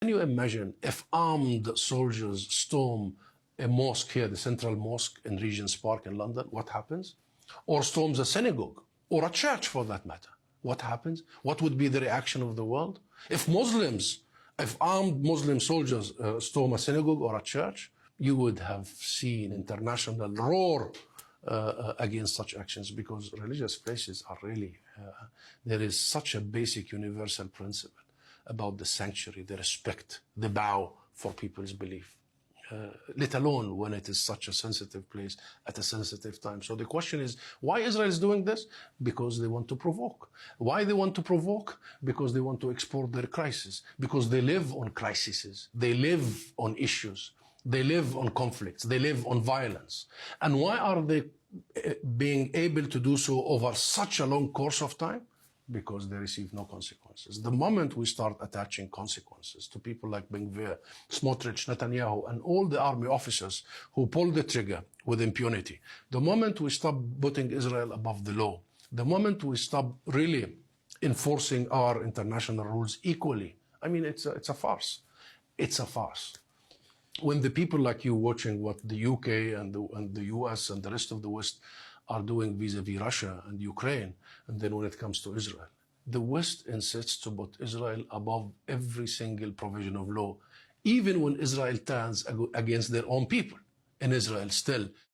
Can you imagine if armed soldiers storm a mosque here, the central mosque in Regent's Park in London? What happens? Or storms a synagogue or a church for that matter? What happens? What would be the reaction of the world? If armed Muslim soldiers storm a synagogue or a church, you would have seen international roar against such actions, because religious places are really, there is such a basic universal principle about the sanctuary, the respect, the bow for people's belief, let alone when it is such a sensitive place at a sensitive time. So the question is, why Israel is doing this? Because they want to provoke. Why they want to provoke? Because they want to export their crisis, because they live on crises, they live on issues, they live on conflicts, they live on violence. And why are they being able to do so over such a long course of time? Because they receive no consequences. The moment we start attaching consequences to people like Ben-Gvir, Smotrich, Netanyahu, and all the army officers who pull the trigger with impunity, the moment we stop putting Israel above the law, the moment we stop really enforcing our international rules equally, I mean, it's a farce. It's a farce. When the people like you watching what the UK and the US and the rest of the West are doing vis-a-vis Russia and Ukraine, and then when it comes to Israel, the West insists to put Israel above every single provision of law, even when Israel turns against their own people in Israel still.